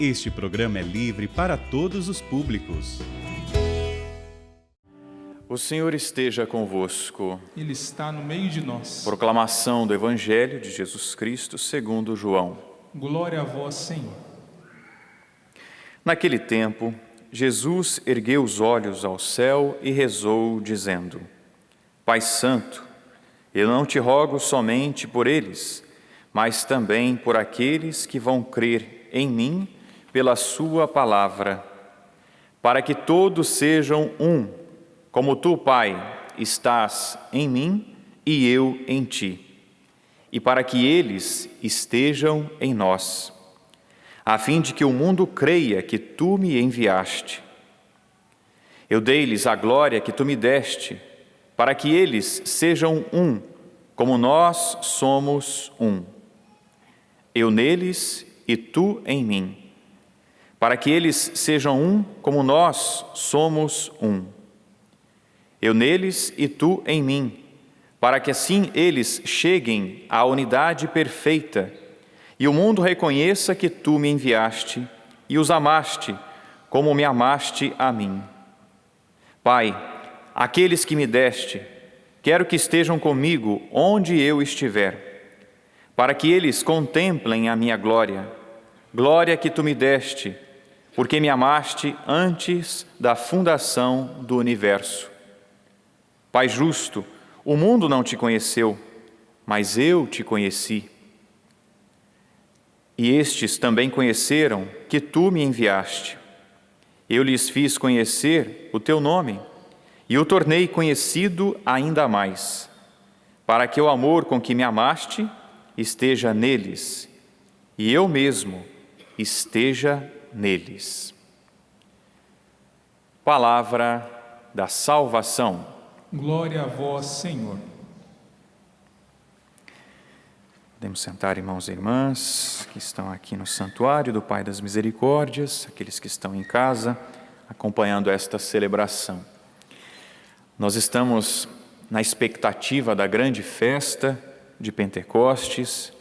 Este programa é livre para todos os públicos. O Senhor esteja convosco. Ele está no meio de nós. Proclamação do Evangelho de Jesus Cristo segundo João. Glória a vós, Senhor. Naquele tempo, Jesus ergueu os olhos ao céu e rezou, dizendo: Pai Santo, eu não te rogo somente por eles, mas também por aqueles que vão crer em mim pela sua palavra, para que todos sejam um, como tu, Pai, estás em mim e eu em ti, e para que eles estejam em nós, a fim de que o mundo creia que tu me enviaste. Eu dei-lhes a glória que tu me deste, para que eles sejam um, como nós somos um. Eu neles e tu em mim, para que eles sejam um, como nós somos um. Eu neles e tu em mim, para que assim eles cheguem à unidade perfeita, e o mundo reconheça que tu me enviaste e os amaste, como me amaste a mim. Pai, aqueles que me deste, quero que estejam comigo onde eu estiver, para que eles contemplem a minha glória, glória que tu me deste, porque me amaste antes da fundação do universo. Pai justo, o mundo não te conheceu, mas eu te conheci. E estes também conheceram que tu me enviaste. Eu lhes fiz conhecer o teu nome e o tornei conhecido ainda mais, para que o amor com que me amaste esteja neles e eu mesmo esteja neles. Palavra da salvação. Glória a vós, Senhor. Podemos sentar, irmãos e irmãs, que estão aqui no Santuário do Pai das Misericórdias, aqueles que estão em casa, acompanhando esta celebração. Nós estamos na expectativa da grande festa de Pentecostes.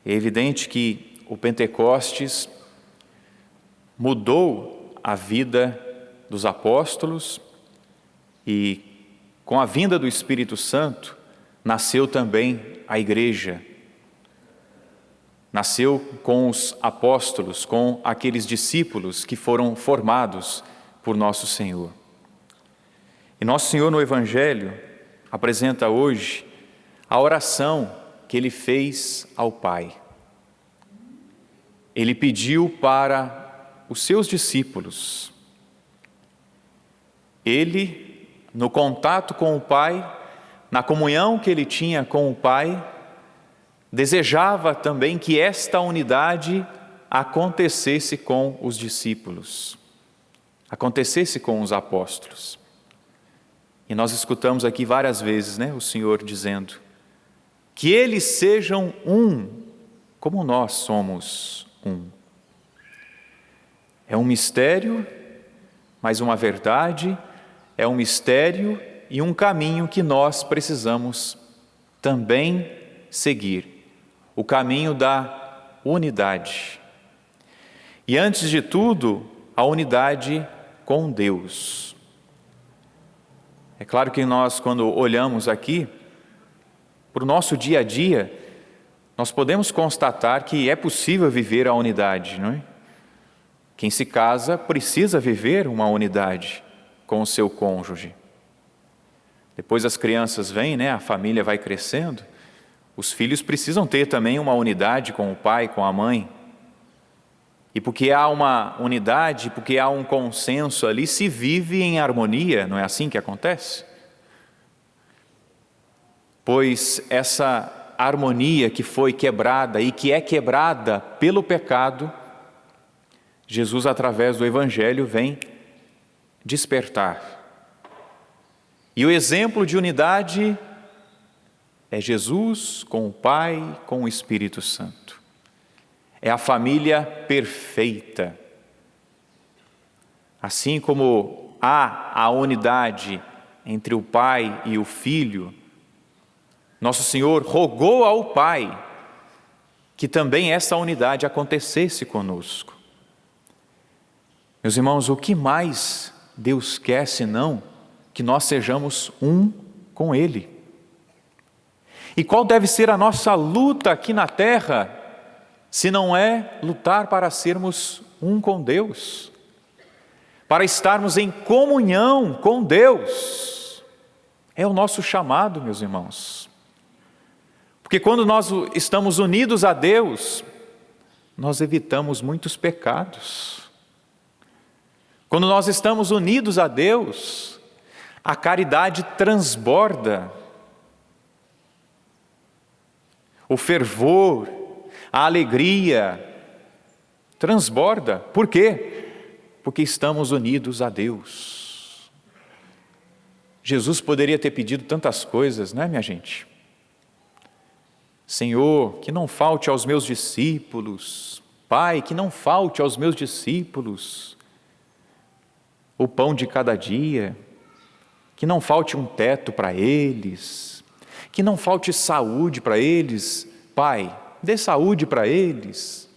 É evidente que o Pentecostes mudou a vida dos apóstolos e, com a vinda do Espírito Santo, nasceu também a igreja. Nasceu com os apóstolos, com aqueles discípulos que foram formados por nosso Senhor. E nosso Senhor no Evangelho apresenta hoje a oração que Ele fez ao Pai. Ele pediu para os seus discípulos. Ele, no contato com o Pai, na comunhão que ele tinha com o Pai, desejava também que esta unidade acontecesse com os discípulos, acontecesse com os apóstolos. E nós escutamos aqui várias vezes, o Senhor dizendo que eles sejam um, como nós somos um. É um mistério, mas uma verdade, é um mistério e um caminho que nós precisamos também seguir. O caminho da unidade. E antes de tudo, a unidade com Deus. É claro que nós, quando olhamos aqui, para o nosso dia a dia, nós podemos constatar que é possível viver a unidade, não é? Quem se casa precisa viver uma unidade com o seu cônjuge. Depois as crianças vêm, a família vai crescendo, os filhos precisam ter também uma unidade com o pai, com a mãe. E porque há uma unidade, porque há um consenso ali, se vive em harmonia, não é assim que acontece? Pois essa harmonia que foi quebrada e que é quebrada pelo pecado, Jesus, através do Evangelho, vem despertar. E o exemplo de unidade é Jesus com o Pai, com o Espírito Santo. É a família perfeita. Assim como há a unidade entre o Pai e o Filho, nosso Senhor rogou ao Pai que também essa unidade acontecesse conosco. Meus irmãos, o que mais Deus quer senão que nós sejamos um com Ele? E qual deve ser a nossa luta aqui na terra, se não é lutar para sermos um com Deus, para estarmos em comunhão com Deus? É o nosso chamado, meus irmãos. Porque quando nós estamos unidos a Deus, nós evitamos muitos pecados. Quando nós estamos unidos a Deus, a caridade transborda. O fervor, a alegria transborda. Por quê? Porque estamos unidos a Deus. Jesus poderia ter pedido tantas coisas, não é, minha gente? Senhor, que não falte aos meus discípulos. Pai, que não falte aos meus discípulos o pão de cada dia. Que não falte um teto para eles. Que não falte saúde para eles. Pai, dê saúde para eles.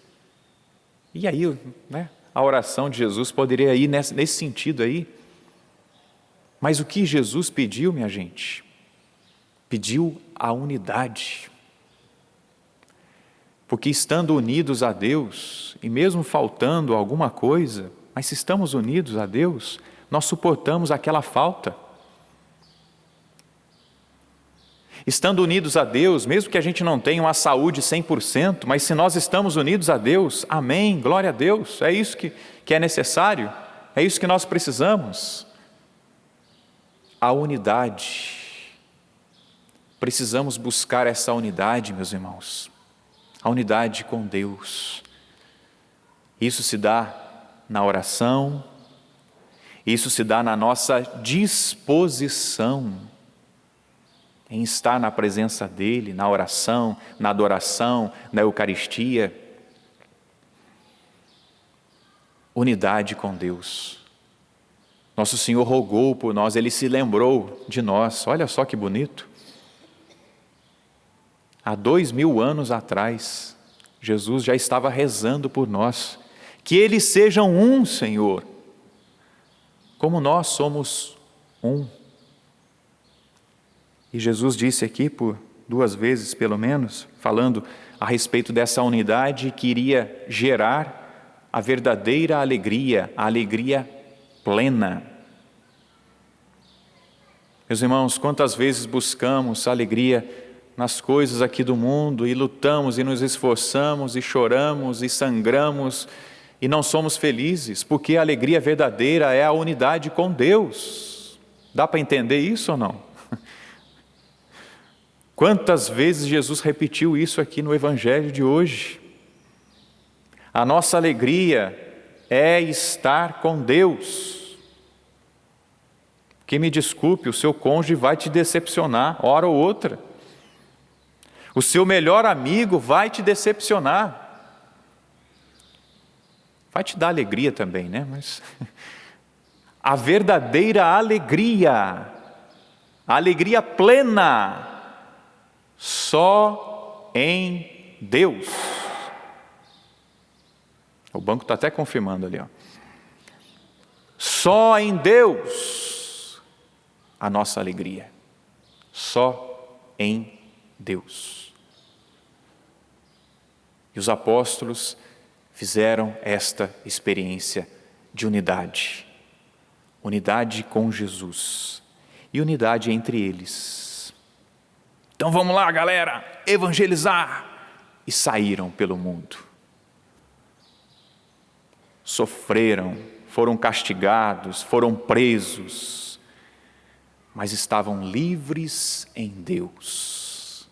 E aí, né, a oração de Jesus poderia ir nesse sentido aí. Mas o que Jesus pediu, minha gente? Pediu a unidade. Porque estando unidos a Deus, e mesmo faltando alguma coisa, mas se estamos unidos a Deus, nós suportamos aquela falta. Estando unidos a Deus, mesmo que a gente não tenha uma saúde 100%, mas se nós estamos unidos a Deus, amém, glória a Deus, é isso que é necessário, é isso que nós precisamos. A unidade. Precisamos buscar essa unidade, meus irmãos, a unidade com Deus. Isso se dá na oração, isso se dá na nossa disposição em estar na presença dEle, na oração, na adoração, na Eucaristia. Unidade com Deus. Nosso Senhor rogou por nós, Ele se lembrou de nós. Olha só que bonito. Há 2000 anos atrás, Jesus já estava rezando por nós. Que eles sejam um, Senhor, como nós somos um. E Jesus disse aqui por 2 vezes, pelo menos, falando a respeito dessa unidade que iria gerar a verdadeira alegria, a alegria plena. Meus irmãos, quantas vezes buscamos alegria nas coisas aqui do mundo e lutamos e nos esforçamos e choramos e sangramos e não somos felizes, porque a alegria verdadeira é a unidade com Deus. Dá para entender isso ou não? Quantas vezes Jesus repetiu isso aqui no Evangelho de hoje? A nossa alegria é estar com Deus. Que me desculpe, o seu cônjuge vai te decepcionar, hora ou outra. O seu melhor amigo vai te decepcionar. Vai te dar alegria também, né? Mas a verdadeira alegria, a alegria plena, só em Deus. O banco está até confirmando ali, ó. Só em Deus a nossa alegria. Só em Deus. E os apóstolos fizeram esta experiência de unidade. Unidade com Jesus. E unidade entre eles. Então vamos lá, galera, evangelizar. E saíram pelo mundo. Sofreram, foram castigados, foram presos, mas estavam livres em Deus.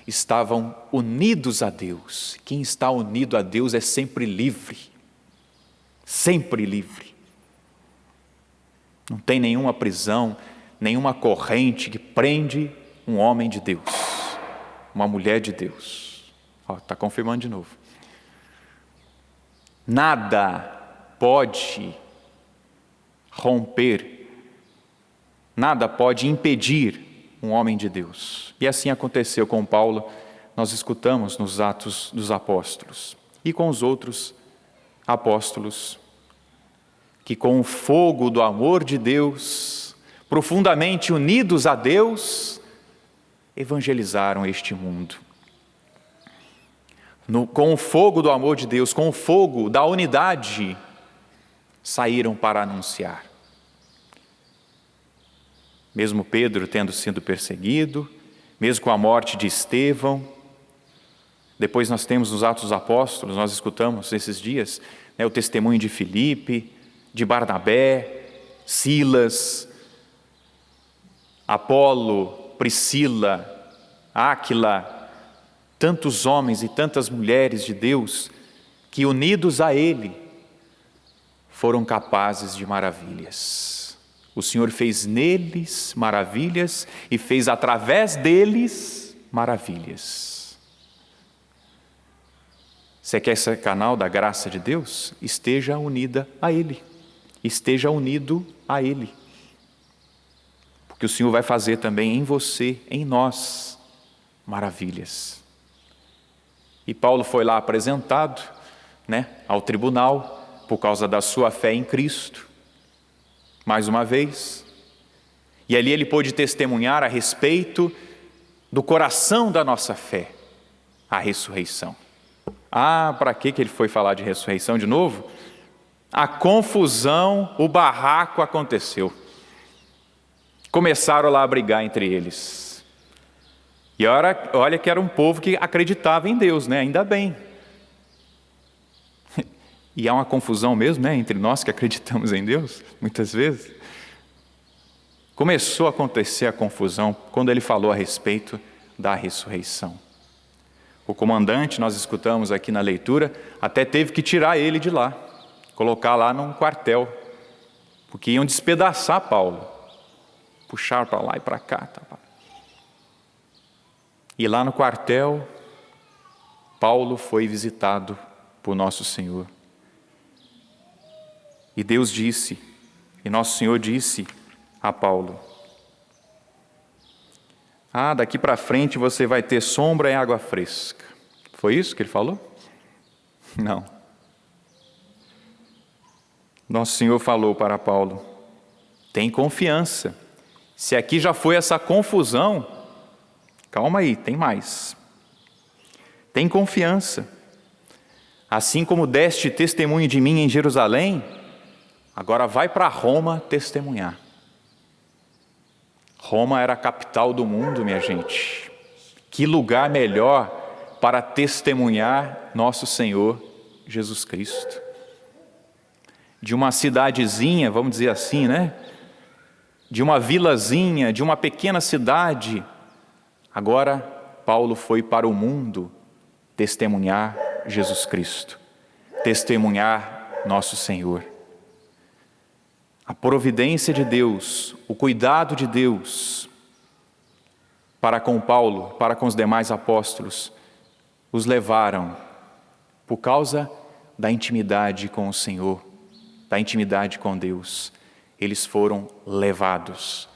Estavam unidos a Deus. Quem está unido a Deus é sempre livre. Sempre livre. Não tem nenhuma prisão, nenhuma corrente que prende um homem de Deus, uma mulher de Deus. Está confirmando de novo. Nada pode romper, nada pode impedir um homem de Deus. E assim aconteceu com Paulo, nós escutamos nos Atos dos Apóstolos. E com os outros apóstolos que com o fogo do amor de Deus, profundamente unidos a Deus, evangelizaram este mundo. Com o fogo do amor de Deus, com o fogo da unidade, saíram para anunciar. Mesmo Pedro tendo sido perseguido, mesmo com a morte de Estevão, depois nós temos nos Atos dos Apóstolos, nós escutamos esses dias, o testemunho de Filipe, de Barnabé, Silas, Apolo, Priscila, Áquila, tantos homens e tantas mulheres de Deus que, unidos a Ele, foram capazes de maravilhas. O Senhor fez neles maravilhas e fez através deles maravilhas. Você quer esse canal da graça de Deus? Esteja unida a Ele. Esteja unido a Ele. Porque o Senhor vai fazer também em você, em nós, maravilhas. E Paulo foi lá apresentado, ao tribunal, por causa da sua fé em Cristo, mais uma vez. E ali ele pôde testemunhar a respeito do coração da nossa fé, a ressurreição. Para que ele foi falar de ressurreição de novo? A confusão, o barraco aconteceu. Começaram lá a brigar entre eles. E olha que era um povo que acreditava em Deus, ainda bem. E há uma confusão mesmo, entre nós que acreditamos em Deus, muitas vezes. Começou a acontecer a confusão quando ele falou a respeito da ressurreição. O comandante, nós escutamos aqui na leitura, até teve que tirar ele de lá, colocar lá num quartel, porque iam despedaçar Paulo. Puxaram para lá e para cá. E lá no quartel, Paulo foi visitado por nosso Senhor. E Deus disse, e nosso Senhor disse a Paulo: daqui para frente você vai ter sombra e água fresca. Foi isso que ele falou? Não. Nosso Senhor falou para Paulo: tem confiança. Se aqui já foi essa confusão, calma aí, tem mais. Tem confiança. Assim como deste testemunho de mim em Jerusalém, agora vai para Roma testemunhar. Roma era a capital do mundo, minha gente. Que lugar melhor para testemunhar nosso Senhor Jesus Cristo. De uma cidadezinha, vamos dizer assim, de uma vilazinha, de uma pequena cidade. Agora, Paulo foi para o mundo testemunhar Jesus Cristo, testemunhar nosso Senhor. A providência de Deus, o cuidado de Deus para com Paulo, para com os demais apóstolos, os levaram por causa da intimidade com o Senhor, da intimidade com Deus. Eles foram levados.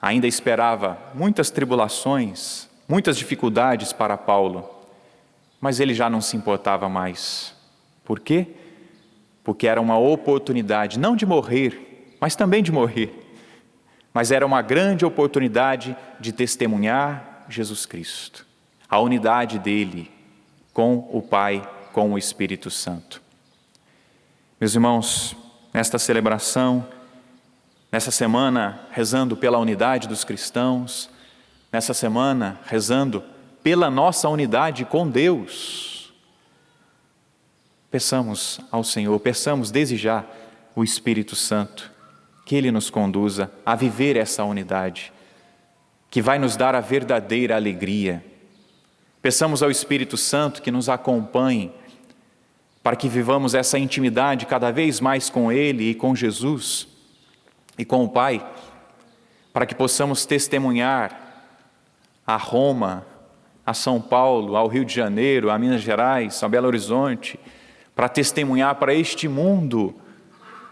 Ainda esperava muitas tribulações, muitas dificuldades para Paulo, mas ele já não se importava mais. Por quê? Porque era uma oportunidade, não de morrer, mas também de morrer. Mas era uma grande oportunidade de testemunhar Jesus Cristo, a unidade dele com o Pai, com o Espírito Santo. Meus irmãos, nesta celebração, nessa semana, rezando pela unidade dos cristãos, nessa semana, rezando pela nossa unidade com Deus, peçamos ao Senhor, peçamos desde já o Espírito Santo, que Ele nos conduza a viver essa unidade, que vai nos dar a verdadeira alegria. Peçamos ao Espírito Santo que nos acompanhe, para que vivamos essa intimidade cada vez mais com Ele e com Jesus e com o Pai, para que possamos testemunhar a Roma, a São Paulo, ao Rio de Janeiro, a Minas Gerais, a Belo Horizonte, para testemunhar para este mundo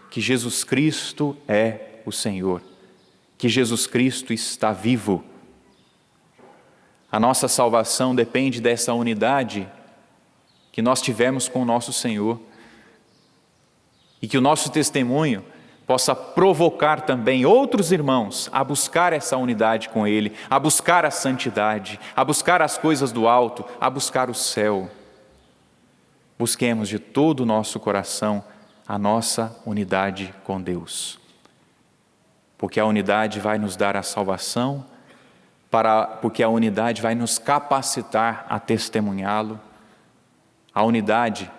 que Jesus Cristo é o Senhor, que Jesus Cristo está vivo. A nossa salvação depende dessa unidade que nós tivemos com o nosso Senhor. e que o nosso testemunho possa provocar também outros irmãos a buscar essa unidade com Ele, a buscar a santidade, a buscar as coisas do alto, a buscar o céu. Busquemos de todo o nosso coração a nossa unidade com Deus, porque a unidade vai nos dar a salvação, porque a unidade vai nos capacitar a testemunhá-lo, a unidade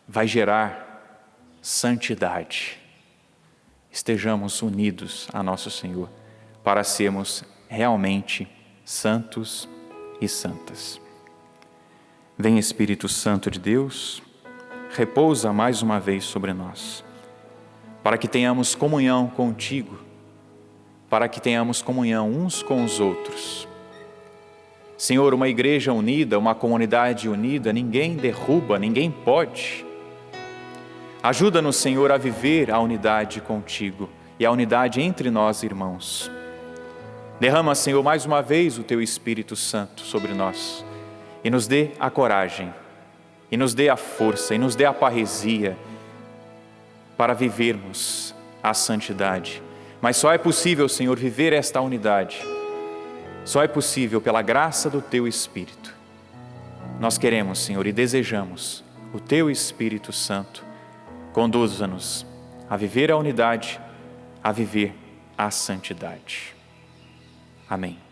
vai gerar santidade. Estejamos unidos a nosso Senhor para sermos realmente santos e santas. Vem Espírito Santo de Deus, repousa mais uma vez sobre nós, para que tenhamos comunhão contigo, para que tenhamos comunhão uns com os outros. Senhor, uma igreja unida, uma comunidade unida, ninguém derruba, ninguém pode. Ajuda-nos, Senhor, a viver a unidade contigo e a unidade entre nós, irmãos. Derrama, Senhor, mais uma vez o Teu Espírito Santo sobre nós e nos dê a coragem, e nos dê a força, e nos dê a parresia para vivermos a santidade. Mas só é possível, Senhor, viver esta unidade. Só é possível pela graça do Teu Espírito. Nós queremos, Senhor, e desejamos o Teu Espírito Santo. Conduza-nos a viver a unidade, a viver a santidade. Amém.